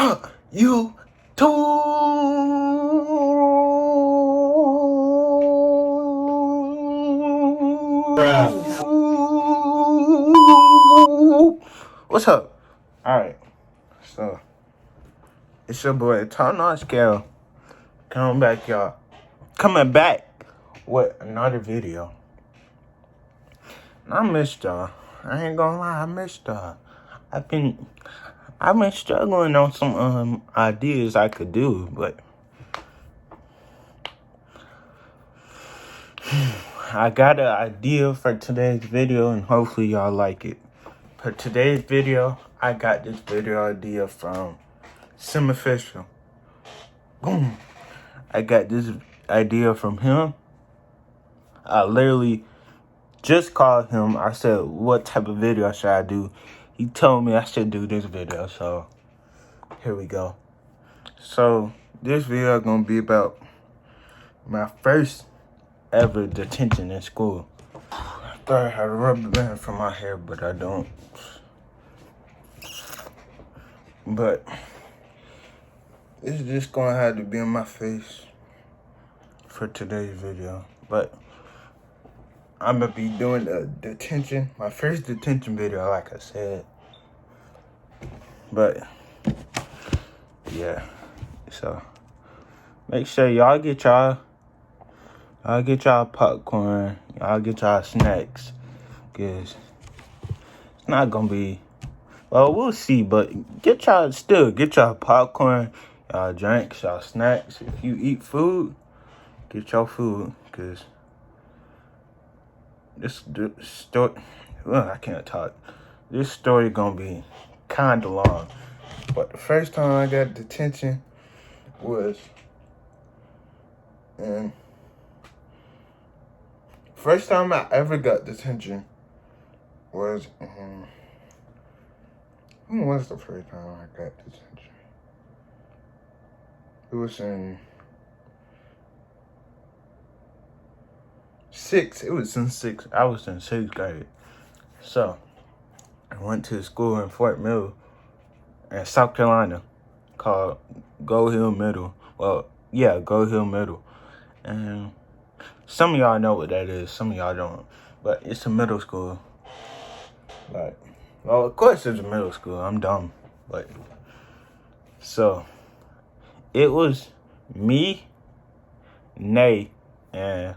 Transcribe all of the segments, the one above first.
You too. What's up? Alright, so it's your boy Tom on Scale coming back, y'all. Coming back with another video. I missed y'all. I ain't gonna lie, I missed y'all. I've been struggling on some ideas I could do, but I got an idea for today's video, and hopefully y'all like it. For today's video, I got this video idea from Savvykel. Boom! I got this idea from him. I literally just called him. I said, what type of video should I do? He told me I should do this video, so here we go. So this video is gonna be about my first ever detention in school. I thought I had a rubber band for my hair, but I don't. But it's just gonna have to be in my face for today's video. But I'm gonna be doing a detention, my first detention video, like I said. But yeah, so make sure y'all get y'all popcorn, y'all get y'all snacks, cause it's not gonna be, well, we'll see, but get y'all popcorn, y'all drinks, y'all snacks. If you eat food, get your food, cause this story, I can't talk. This story gonna be kinda long. But the first time I got detention was first time I ever got detention was when was the first time I got detention? It was in sixth. It was in sixth. I was in sixth grade. So I went to a school in Fort Mill in South Carolina called Gold Hill Middle. Well, yeah, Gold Hill Middle. And some of y'all know what that is, some of y'all don't. But it's a middle school. Like, well, of course it's a middle school. I'm dumb. But so it was me, Nay, and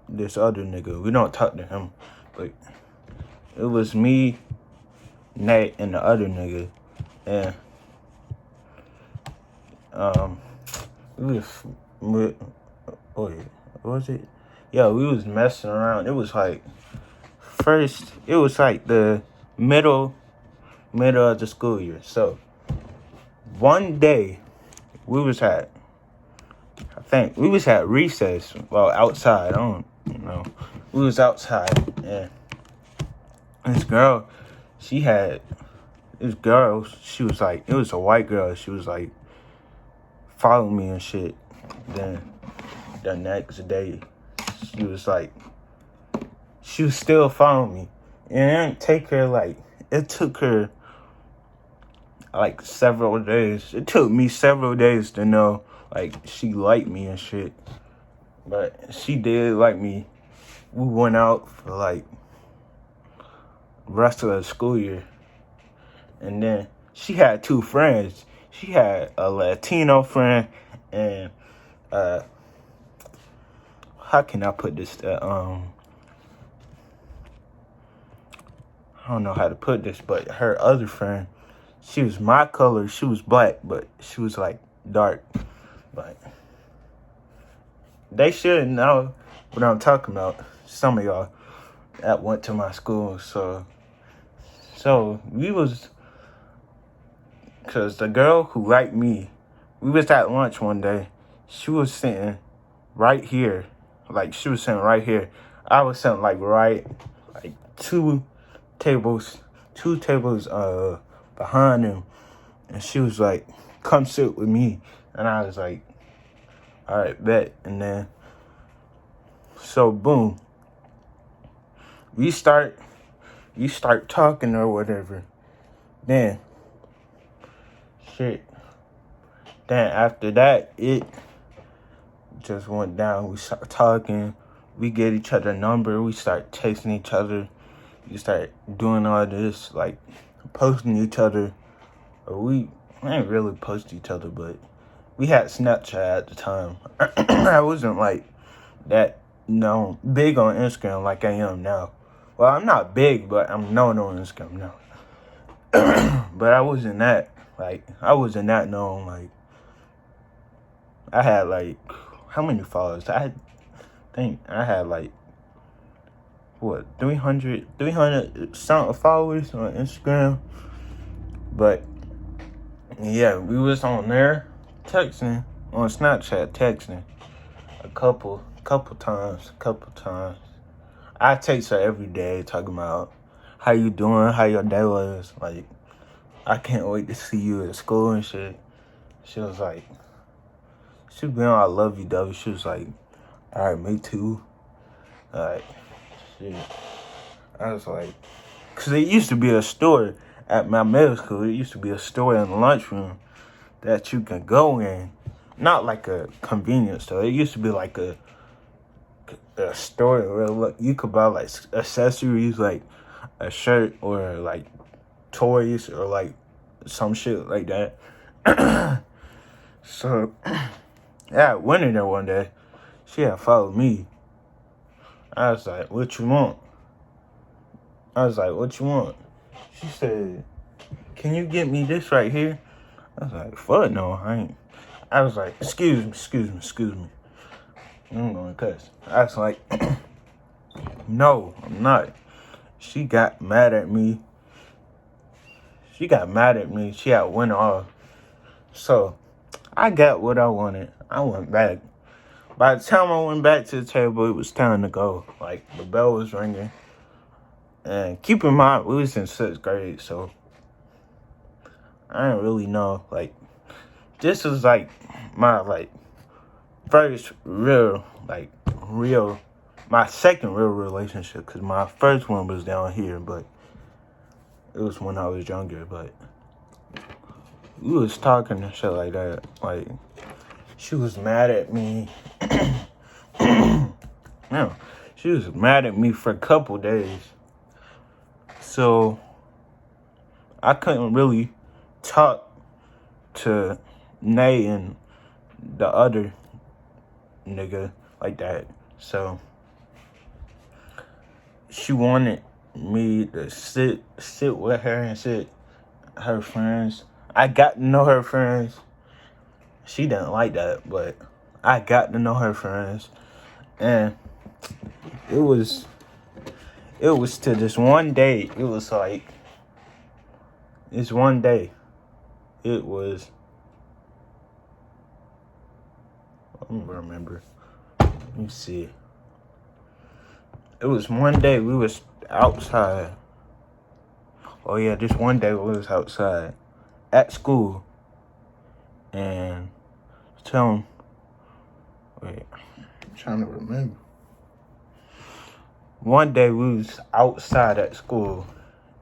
this other nigga. We don't talk to him, but it was me, Nate, and the other nigga, and we was it? Yeah, we was messing around. It was like the middle of the school year. So one day we was at recess. Well, outside. I don't know. We was outside, and this girl, she was like, it was a white girl. She was like, follow me and shit. Then the next day, she was still following me. And it took her like several days. It took me several days to know, like, she liked me and shit. But she did like me. We went out for like rest of the school year. And then she had two friends. She had a Latino friend and how can I put this? I don't know how to put this, but her other friend, she was my color. She was black, but she was like dark. But they should know what I'm talking about. Some of y'all that went to my school, so we was, cause the girl who liked me, we was at lunch one day. She was sitting right here, like she was sitting right here. I was sitting like two tables behind him, and she was like, "Come sit with me," and I was like, "All right, bet." And then, so boom, you start talking or whatever. Then, shit. Then after that, it just went down. We start talking. We get each other number. We start texting each other. We start doing all this, like, posting each other. We ain't really post each other, but we had Snapchat at the time. I wasn't, like, that big on Instagram like I am now. Well, I'm not big, but I'm known on Instagram now. But I wasn't that known. Like, I had, like, how many followers? I think I had, like, 300 something followers on Instagram. But yeah, we was on there texting, on Snapchat texting a couple times. I text her every day talking about how you doing, how your day was. Like, I can't wait to see you at school and shit. She was like, she been on I love you, W. She was like, all right, me too. Like, shit. I was like, because it used to be a store at my middle school. It used to be a store in the lunchroom that you can go in. Not like a convenience store. It used to be like a store where you could buy like accessories, like a shirt or like toys or like some shit like that. So, yeah, I went in there one day. She had followed me. I was like, what you want? She said, can you get me this right here? I was like, fuck no, I ain't. I was like, excuse me. I'm gonna cuss. I was like, no, I'm not. She got mad at me. She had went off. So, I got what I wanted. I went back. By the time I went back to the table, it was time to go. Like, the bell was ringing. And keep in mind, we was in 6th grade, so I didn't really know. Like, this was, like, my, like, first my second real relationship. Because my first one was down here, but it was when I was younger. But we was talking and shit like that. Like, she was mad at me. Yeah, she was mad at me for a couple days. So, I couldn't really talk to Nay and the other nigga like that. So, she wanted me to sit with her and sit her friends. I got to know her friends. She didn't like that, but I got to know her friends. And it was to this one day. It was like, this one day. It was, I don't remember. Let me see. It was one day we was outside. Oh yeah, this one day we was outside at school. And I'm trying to remember. One day we was outside at school,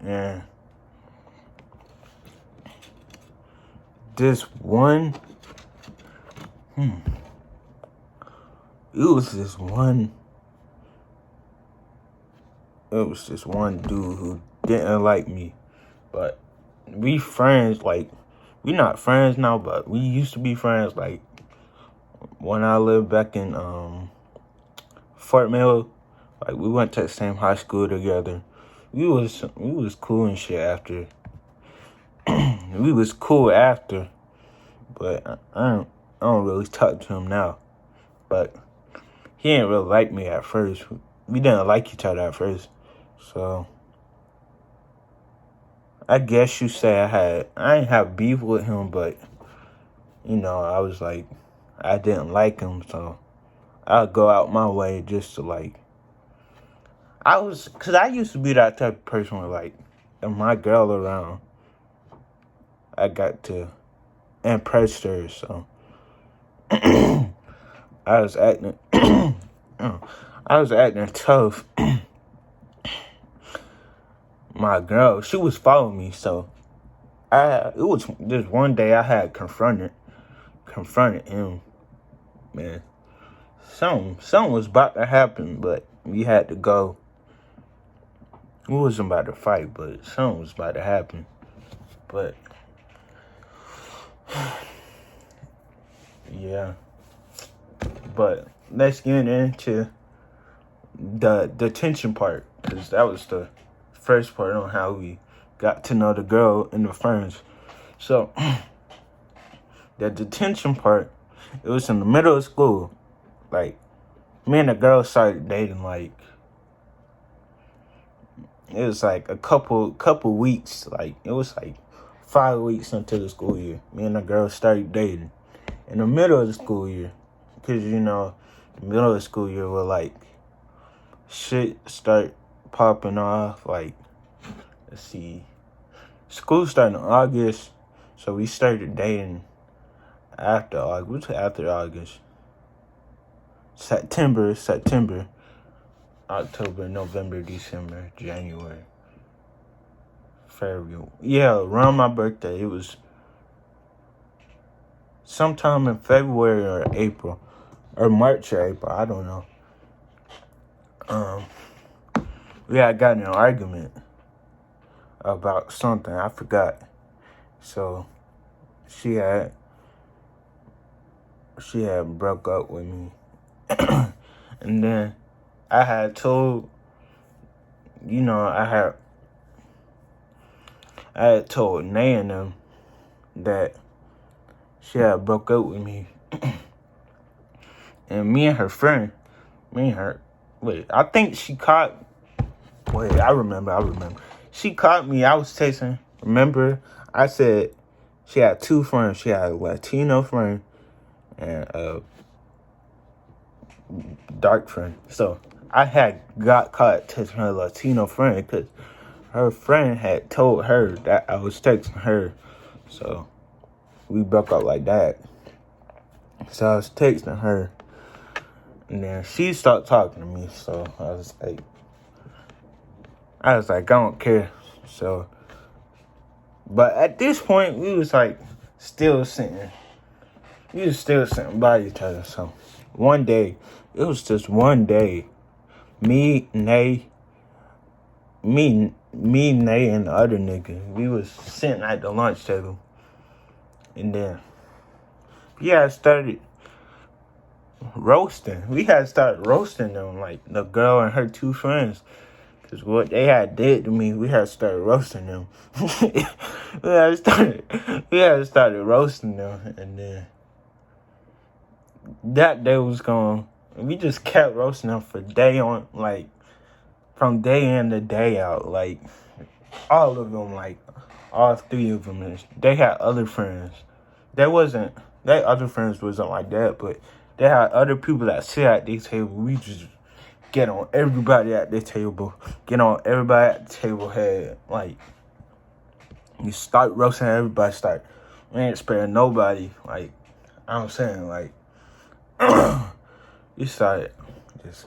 and this one, it was this one dude who didn't like me, but we friends. Like, we not friends now, but we used to be friends. Like, when I lived back in Fort Mill, like, we went to the same high school together. We was cool and shit after. We was cool after, but I don't really talk to him now. But he didn't really like me at first. We didn't like each other at first. So, I guess you say I didn't have beef with him, but, you know, I was like, I didn't like him, so I'd go out my way just to, like, because I used to be that type of person where, like, if my girl around, I got to impress her, so I was acting, tough. my girl, she was following me, so it was just one day I had confronted him, man. Something was about to happen, but we had to go. We wasn't about to fight, but something was about to happen. But yeah. But let's get into the detention part, because that was the first part on how we got to know the girl in the ferns. So the detention part, it was in the middle of school. Like, me and the girl started dating, like, it was like a couple weeks. Like, it was like 5 weeks into the school year. Me and the girl started dating in the middle of the school year. Because, the middle of the school year where, like, shit start popping off. Like, let's see. School started in August, so we started dating after August. September, October, November, December, January, February. Yeah, around my birthday. It was sometime in February or April. Or March or April, I don't know. We had gotten in an argument about something, I forgot. So she had broke up with me. And then I had told, I had told Nay and them that she had broke up with me. And I think she caught, I remember. She caught me, I was texting, remember? I said she had two friends. She had a Latino friend and a dark friend. So I had got caught texting her Latino friend because her friend had told her that I was texting her. So we broke up like that. So I was texting her. And then she stopped talking to me. So I was like, I don't care. So, but at this point, we was like still sitting by each other. So one day, it was just one day, me, Nay, and the other nigga, we was sitting at the lunch table. And then, I started roasting. We had started roasting them, like the girl and her two friends. Because what they had did to me, we had started roasting them. we had started roasting them. And then that day was gone. We just kept roasting them from day in to day out. Like, all of them, like, all three of them, they had other friends. Their other friends wasn't like that, but they had other people that sit at their table. We just get on everybody at the table. Had, like, you start roasting everybody, we ain't sparing nobody. Like, I'm saying, like, you started just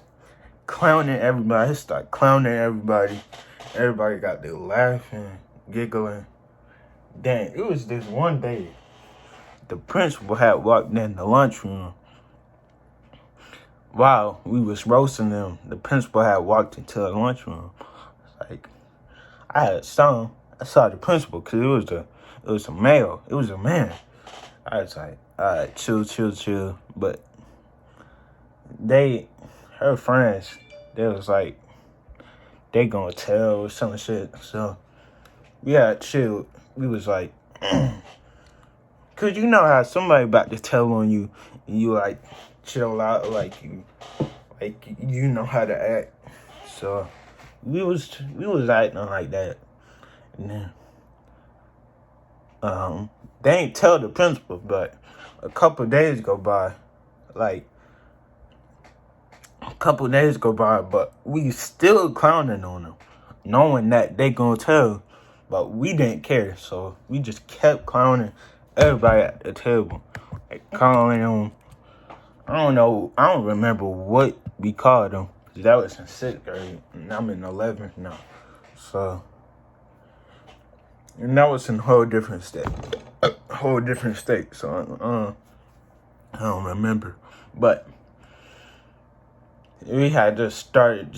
clowning everybody. Everybody got there laughing, giggling. Then it was this one day, the principal had walked in the lunchroom. While we was roasting them, the principal had walked into the lunchroom. Like, I saw the principal because it was a male. It was a man. I was like, all right, chill. But her friends, they was like, they gonna tell or some shit. So we had chilled. We was like, cause you know how somebody about to tell on you, and you like chill out, like you know how to act. So we was acting like that, and then they ain't tell the principal, but a couple days go by, but we still clowning on them, knowing that they gonna tell, but we didn't care, so we just kept clowning everybody at the table, like calling them. I don't remember what we called them, because that was in 6th grade, and I'm in 11th now, so And that was in a whole different state. So I don't remember. But we had just started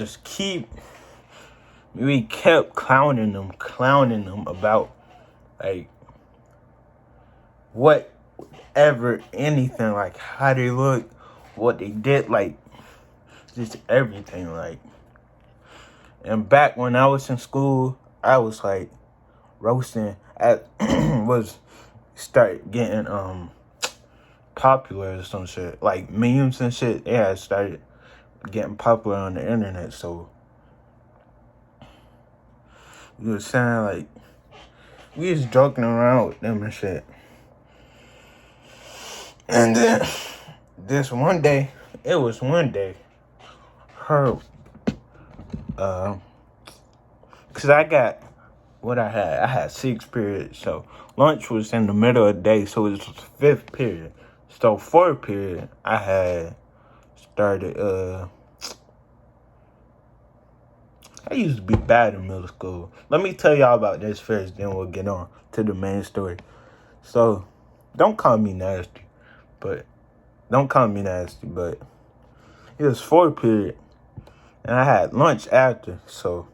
we kept clowning them about like whatever, anything, like how they look, what they did, like just everything, like. And back when I was in school, I was like roasting start getting popular or some shit, like memes and shit. Yeah, started getting popular on the internet. So we was saying like we was joking around with them and shit. And then it was one day, her cause I got what I had 6 periods, so lunch was in the middle of the day, so it was the 5th period. So 4th period, I had started, I used to be bad in middle school. Let me tell y'all about this first, then we'll get on to the main story. So, don't call me nasty, but it was 4th period, and I had lunch after, so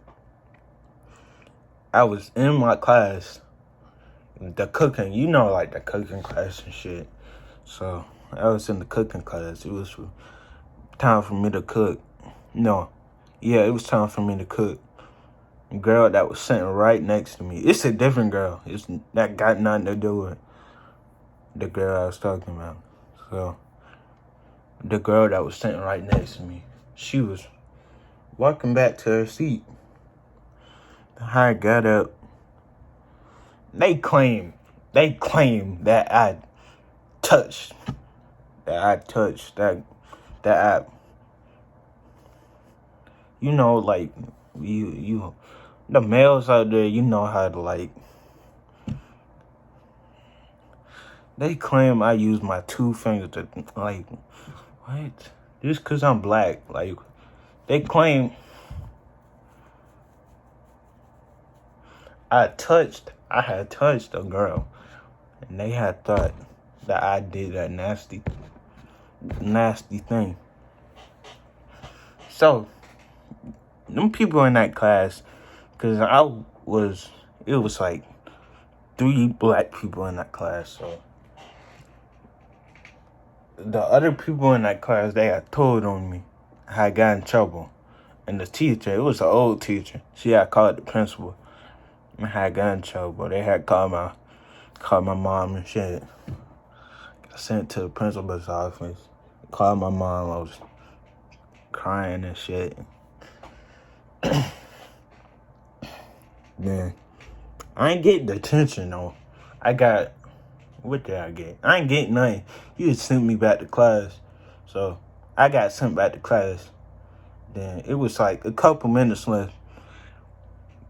I was in my class, the cooking, like the cooking class and shit. So I was in the cooking class. It was time for me to cook. It was time for me to cook. The girl that was sitting right next to me, it's a different girl. That got nothing to do with the girl I was talking about. So the girl that was sitting right next to me, she was walking back to her seat. I got up. They claim that I touched that app. Like you the males out there, how to like. They claim I use my 2 fingers to like what? Just cause I'm black, like they claim I had touched a girl, and they had thought that I did that nasty thing. So, them people in that class, cause it was like 3 black people in that class, so the other people in that class, they had told on me. I had got in trouble. And the teacher, it was an old teacher, she had called the principal. I had got in trouble. They had called my mom and shit. Got sent to the principal's office. Called my mom. I was crying and shit. Then I ain't get detention though. What did I get? I ain't get nothing. You just sent me back to class. So I got sent back to class. Then it was like a couple minutes left.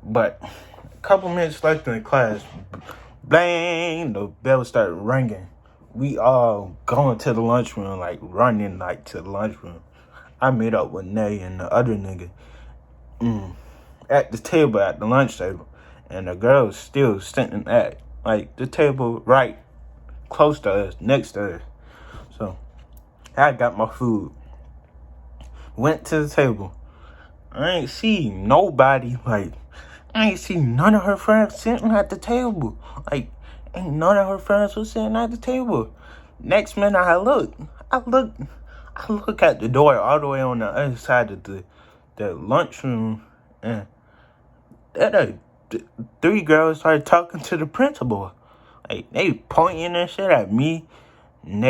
But a couple minutes left in the class, bang, the bell started ringing. We all going to the lunchroom, like running like to the lunchroom. I met up with Nay and the other nigga at the table, at the lunch table. And the girl was still sitting at like the table right close to us, next to us. So I got my food. Went to the table. I ain't see nobody, like, I ain't see none of her friends sitting at the table. Like, ain't none of her friends was sitting at the table. Next minute I look at the door all the way on the other side of the lunchroom, and that 3 girls started talking to the principal. Like, they pointing and shit at me. And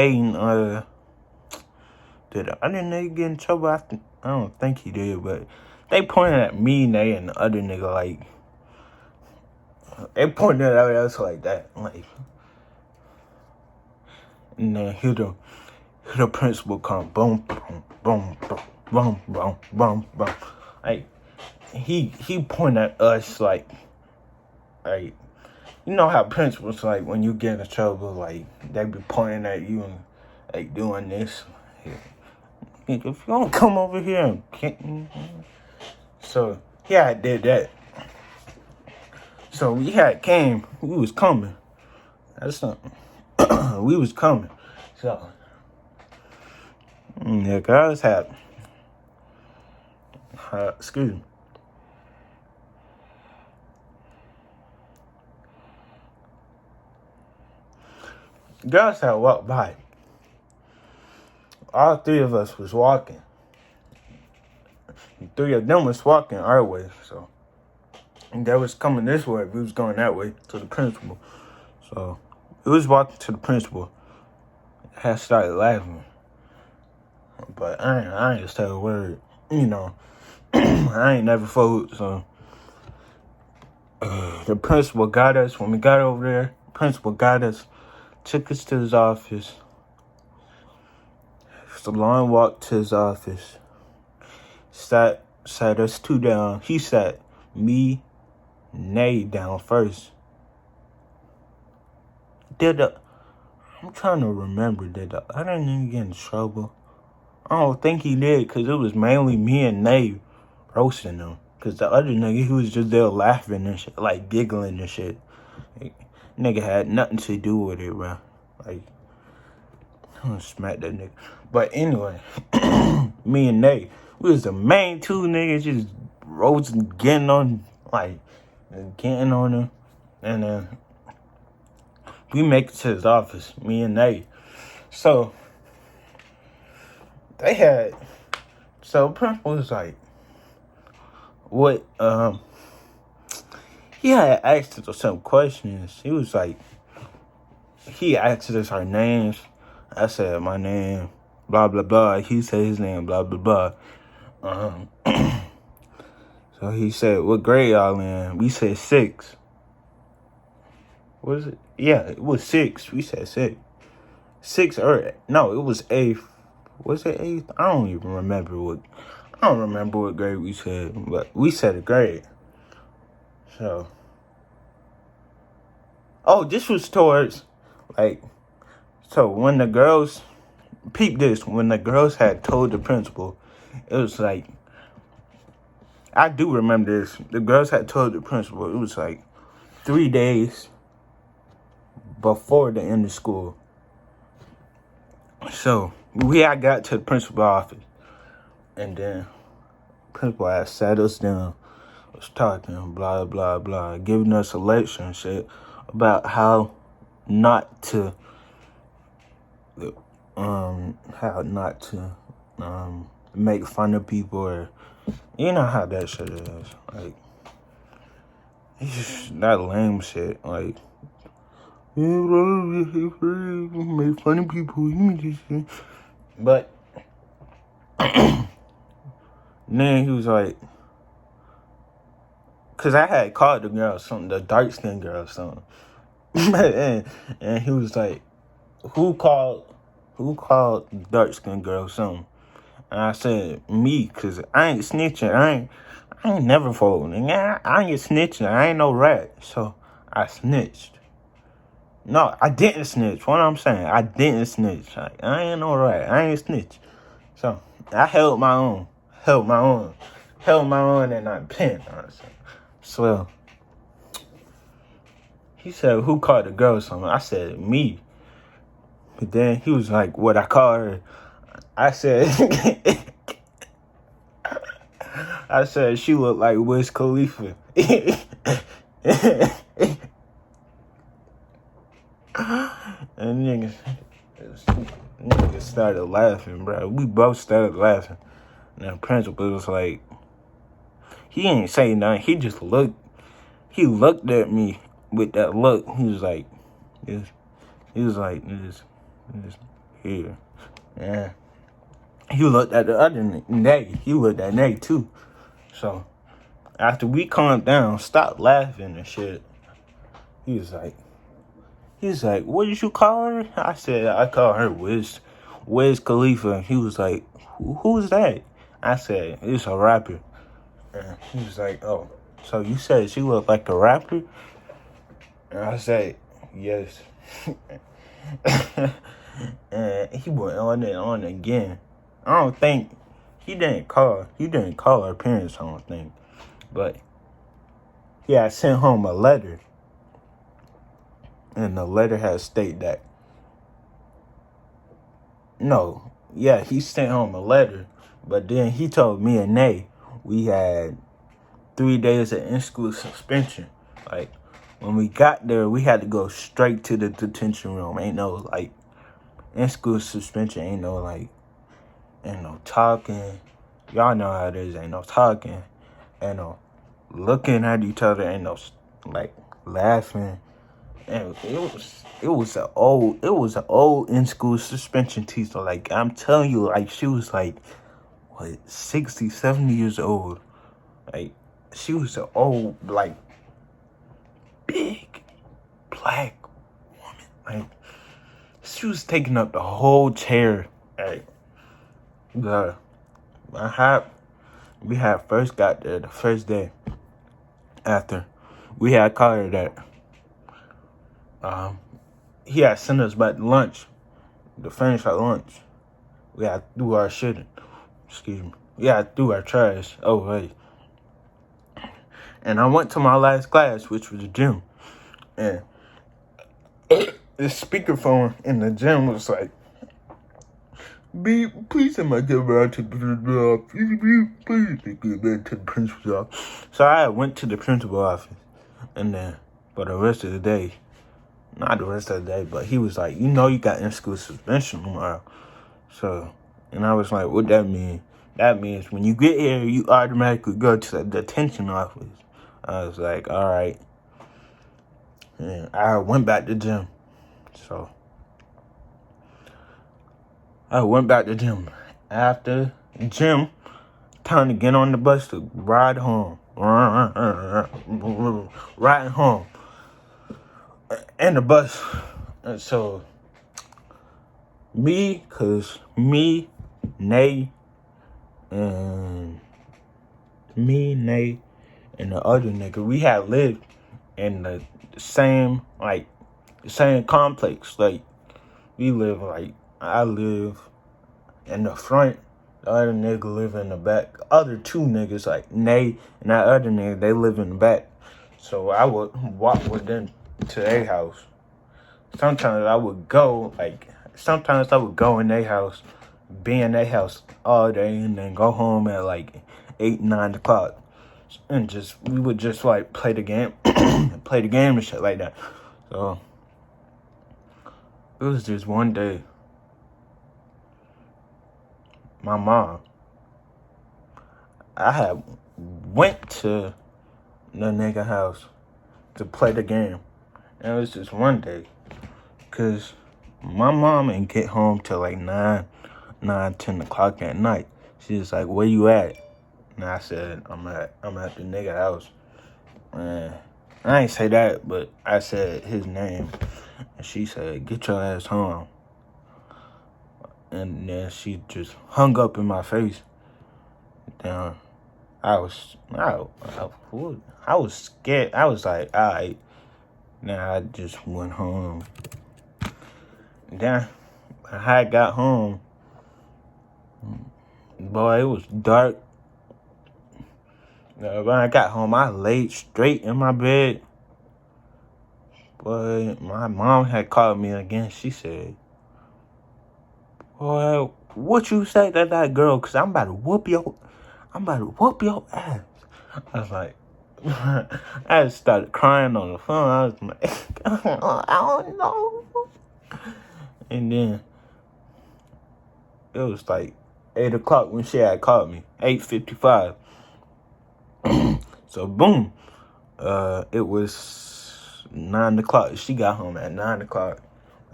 did the other nigga get in trouble after? I don't think he did, but they pointed at me, Nay, and the other nigga, like, they pointed at us like that, like, and then here the principal come, boom, boom, boom, boom, boom, boom, boom, boom, like, he pointed at us like, you know how principals, like, when you get in trouble, like, they be pointing at you and, like, doing this. If you don't come over here and so, yeah, I did that. So we had came. We was coming. That's something. We was coming. So the girls had. Excuse me. Girls had walked by. All three of us was walking. Three of them was walking our way, so they was coming this way. We was going that way to the principal. So we was walking to the principal. I had started laughing, but I ain't say a word. You know, I ain't never fooled. So the principal got us. When we got over there, the principal got us, took us to his office. It's a long walk to his office. Sat us two down. He sat me, Nay down first. I'm trying to remember, did the other nigga get in trouble? I don't think he did, because it was mainly me and Nay roasting him. Because the other nigga, he was just there laughing and shit, like giggling and shit. Like, nigga had nothing to do with it, bro. Like, I'm gonna smack that nigga. But anyway, me and Nay, we was the main two niggas just roasting, getting on him. And then we make it to his office, me and Nay. So the principal was like, what, he had asked us some questions. He was like, he asked us our names. I said my name, blah, blah, blah. He said his name, blah, blah, blah. So he said, what grade y'all in? We said 6. What is it? Yeah, it was 6. We said 6. 6 or, no, it was 8th. Was it 8th? I don't remember what grade we said, but we said a grade. So, this was towards, so when the girls, peep this, when the girls had told the principal, it was like, I do remember this. The girls had told the principal, it was like 3 days before the end of school. So, I got to the principal's office, and then the principal had sat us down, was talking, blah, blah, blah, giving us a lecture and shit about how not to make fun of people, or you know how that shit is. Like, it's just that lame shit. Like, make fun of people. But then he was like, cause I had called the girl something, the dark skinned girl something, and he was like, who called dark skinned girl something? And I said me, cause I ain't snitching. I ain't never folding. I ain't snitching. I ain't no rat. So I snitched. No, I didn't snitch. What I'm saying, I didn't snitch. I ain't no rat. I ain't snitch. So I held my own, and I pinned. So he said, who called the girl something? I said, me. But then he was like, what I call her? I said, she looked like Wiz Khalifa. And niggas started laughing, bro. We both started laughing. And the principal was like, he ain't say nothing. He just looked. He looked at me with that look. He was like, this here. Yeah. He looked at the other Nay. He looked at Nay too. So after we calmed down, stopped laughing and shit, he was like, what did you call her? I said, I call her Wiz Khalifa. He was like, who is that? I said, it's a rapper. And he was like, oh, so you said she looked like a rapper? And I said, yes. And he went on and on again. I don't think he didn't call her parents, I don't think. But he had sent home a letter. And the letter had stated that, no, yeah, he sent home a letter. But then he told me and Nay we had 3 days of in-school suspension. Like, when we got there, we had to go straight to the detention room. Ain't no, like, in-school suspension. Ain't no talking. Y'all know how it is. Ain't no talking. Ain't no looking at each other. Ain't no, like, laughing. And it was an old in-school suspension teacher. Like, I'm telling you, like, she was, like, what, 60, 70 years old. Like, she was an old, like, big, black woman. Like, she was taking up the whole chair. Like, we had first got there the first day after we had called her that. He had sent us back to lunch to finish our lunch. We had to do our shit. Excuse me. We had to do our trash. Oh, wait. And I went to my last class, which was the gym. And the speakerphone in the gym was like, please send my kid around to the principal's office. Please get back to the principal's office. So I went to the principal's office. And then for the rest of the day, not the rest of the day, but he was like, you know you got in-school suspension tomorrow. So, and I was like, what that mean? That means when you get here, you automatically go to the detention office. I was like, all right. And I went back to the gym. So, I went back to the gym. After the gym, time to get on the bus to ride home. Riding home. And the bus. And so, Nay, and the other nigga, we had lived in the same complex. Like, we live, like, I live in the front, the other nigga live in the back. Other two niggas, like Nay and that other nigga, they live in the back. So I would walk with them to their house. Sometimes I would go in their house, be in their house all day, and then go home at like 8, 9 o'clock. And we would just like play the game, and shit like that. So it was just one day. My mom, I had went to the nigga house to play the game. And it was just one day. Because my mom didn't get home till like 9, 10 o'clock at night. She was like, where you at? And I said, I'm at the nigga house. And I ain't say that, but I said his name. And she said, get your ass home. And then she just hung up in my face. Then I was scared. I was like, all right. Then I just went home. Then when I got home, boy, it was dark. When I got home, I laid straight in my bed. Boy, my mom had called me again. She said, boy, what you say to that girl? Because I'm about to whoop your ass. I was like, I just started crying on the phone. I was like, I don't know. And then it was like 8 o'clock when she had called me. 8:55. So boom. It was 9 o'clock. She got home at 9 o'clock.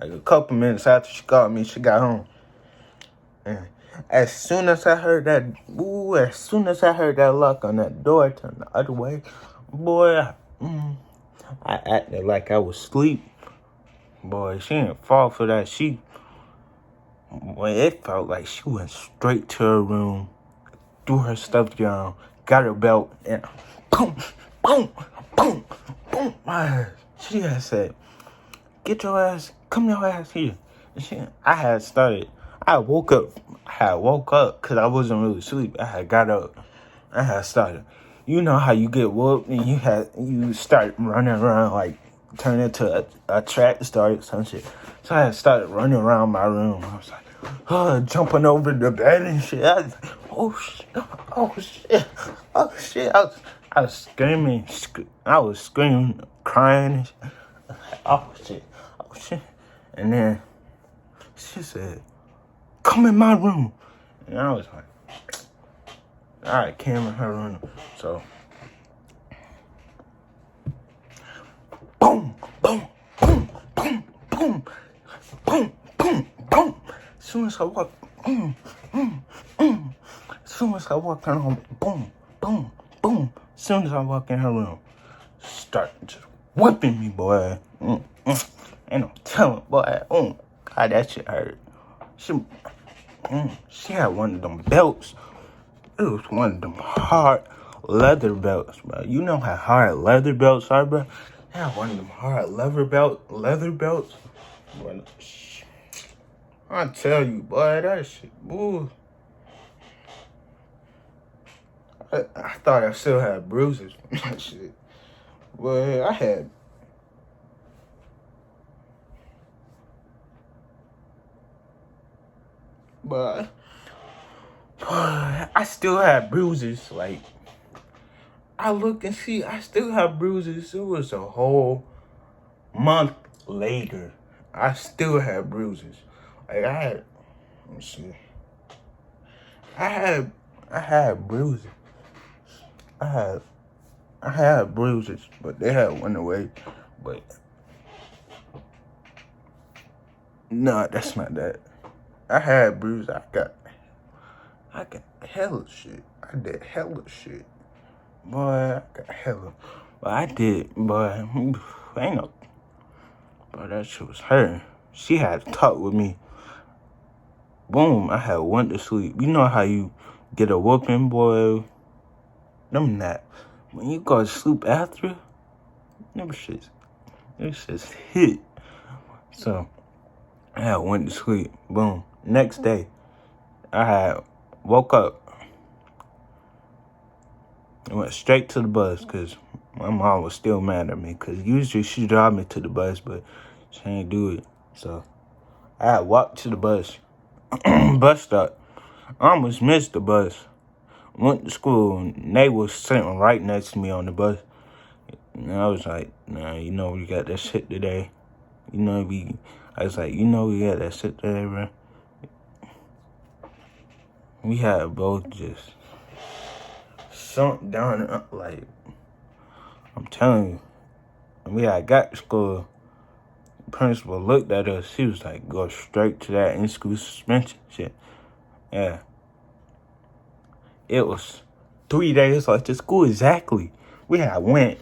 Like a couple minutes after she called me, she got home. And as soon as I heard that lock on that door turn the other way, boy, I acted like I was asleep. Boy, she didn't fall for that. It felt like she went straight to her room, threw her stuff down, got her belt, and boom, boom, boom, boom, my ass. She had said, get your ass, come your ass here. And I woke up because I wasn't really asleep. I had got up. I had started you know how you get whooped and you start running around like turn into a track star or some shit. So I started running around my room. I was like, jumping over the bed and shit. I was like, oh shit, oh shit, oh shit. I was screaming, I was screaming, crying and shit. Oh shit, oh shit. And then she said, come in my room. And I was like, all right, came in her room. So, boom, boom, boom, boom, boom, boom, boom, boom. As soon as I walk, as soon as I walk in her room, boom, boom, boom. As soon as I walk in her room, start just whipping me, boy. Ain't no telling, boy. God, that shit hurt. She had one of them belts. It was one of them hard leather belts, bro. You know how hard leather belts are, bro? They had one of them hard leather belts. Bro, I tell you, boy, that shit, boo. I thought I still had bruises from that shit. Boy, I had... But I still have bruises. Like, I look and see, I still have bruises. It was a whole month later. I still have bruises. Like, let me see. I had bruises. I had bruises, but they had went away. But no, that's not that. I had bruises. I got hella shit. I did hella shit. Boy, I got hella. But I did, boy. Ain't no. But that shit was her. She had to talk with me. Boom, I had went to sleep. You know how you get a whooping, boy? Them that. When you go to sleep after, them shits hit. So, I had went to sleep. Boom. Next day, I had woke up. I went straight to the bus because my mom was still mad at me because usually she drive me to the bus, but she ain't do it. So, I had walked to the bus stop. I almost missed the bus. Went to school and they was sitting right next to me on the bus. And I was like, nah, you know we got that shit today. I was like, we got that shit today, bro. We had both just sunk down, like, I'm telling you. And we had got to school. The principal looked at us. She was like, go straight to that in-school suspension shit. Yeah. It was 3 days like to school exactly. We had went.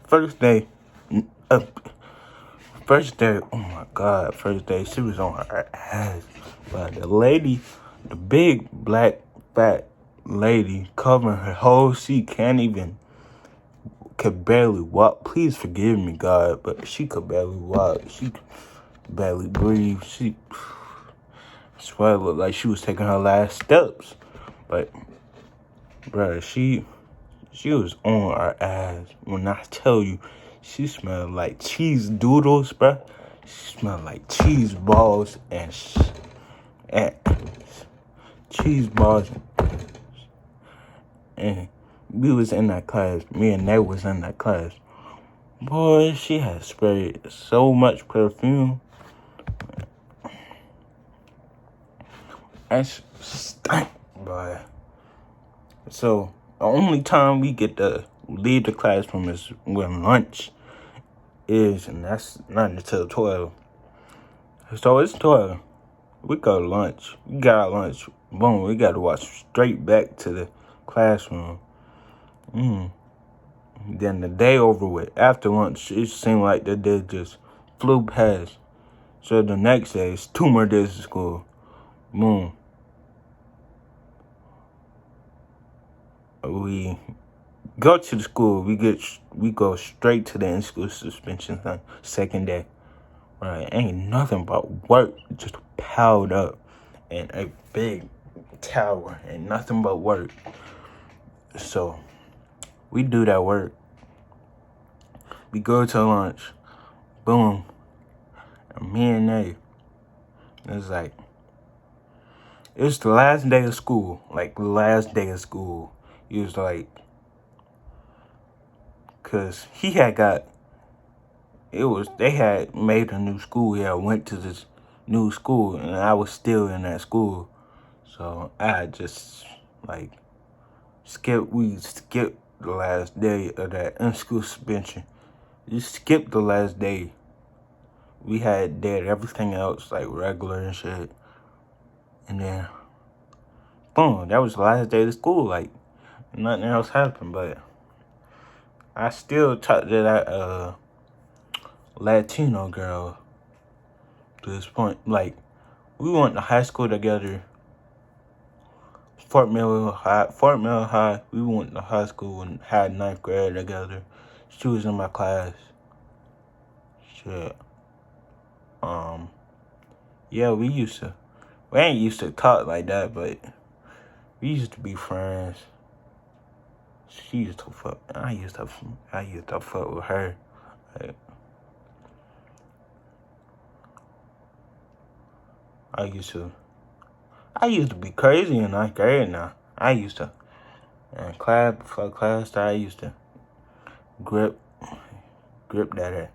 First day, oh my God, first day, she was on her ass. But the lady, the big, black, fat lady covering her whole seat could barely walk. Please forgive me, God, but she could barely walk. She could barely breathe. I swear it looked like she was taking her last steps. But, bruh, she was on our ass. When I tell you, she smelled like cheese doodles, bruh. She smelled like cheese balls and cheese balls. And we was in that class. Me and Nate was in that class. Boy, she had sprayed so much perfume. And she stank, boy. So, the only time we get to leave the classroom is when lunch is, and that's not until 12. So, it's 12. We go to lunch. We got our lunch. Boom, we got to walk straight back to the classroom. Then the day over with. After lunch, it seemed like the day just flew past. So, the next day, it's 2 more days of school. Boom. We go to the school. We go straight to the in-school suspension thing. Second day, right? Ain't nothing but work just piled up in a big tower, and nothing but work. So we do that work. We go to lunch. Boom. And me and they, it's like, it's the last day of school. Like, the last day of school. He was like, because he had got, they had made a new school. Yeah, I went to this new school, and I was still in that school. So I had just, like, we skipped the last day of that in-school suspension. Just skipped the last day. We had did everything else, like, regular and shit. And then, boom, that was the last day of school. Like, nothing else happened, but I still talked to that Latino girl to this point. Like, we went to high school together. Fort Mill High. We went to high school and had 9th grade together. She was in my class. Shit. Yeah, we ain't used to talk like that, but we used to be friends. She used to fuck. I used to fuck with her. Like, I used to be crazy in 9th grade now. I used to, in class, before class, I used to grip that,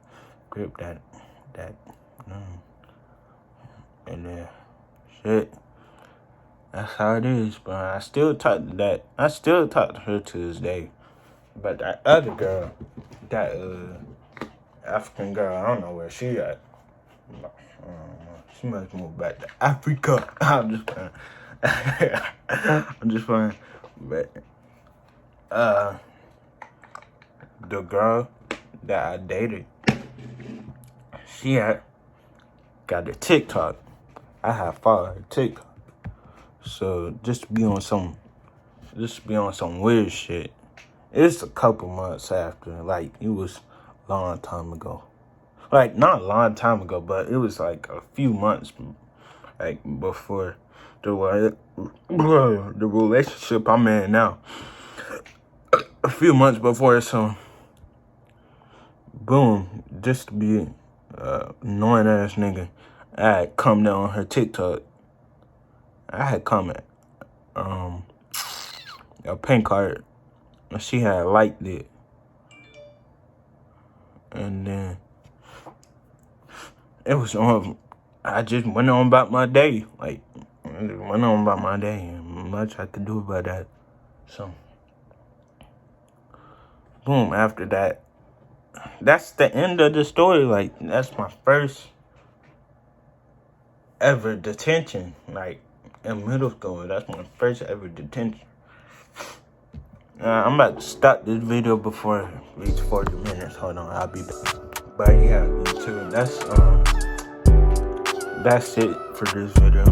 and then, shit, that's how it is, but I still talk to her to this day. But that other girl, that African girl, I don't know where she at. She must move back to Africa. I'm just playing. I'm just playing. But the girl that I dated, she had got a TikTok. I have followed her TikTok. So just to be on some weird shit. It's a couple months after. Like, it was a long time ago. Like, not a long time ago, but it was like a few months, like, before the relationship I'm in now. A few months before, so boom, just to be annoying ass nigga, I had come down on her TikTok. I had comment a pink heart, and she had liked it, and then it was on. I just went on about my day. Like, and much I could do about that. So, boom, after that, that's the end of the story. Like, that's my first ever detention. Like, in middle school, that's my first ever detention. I'm about to stop this video before it reaches 40 minutes. Hold on, I'll be back. But yeah, YouTube, that's it for this video.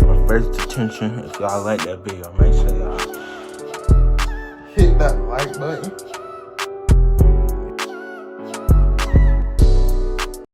My first detention. If y'all like that video, make sure y'all hit that like button.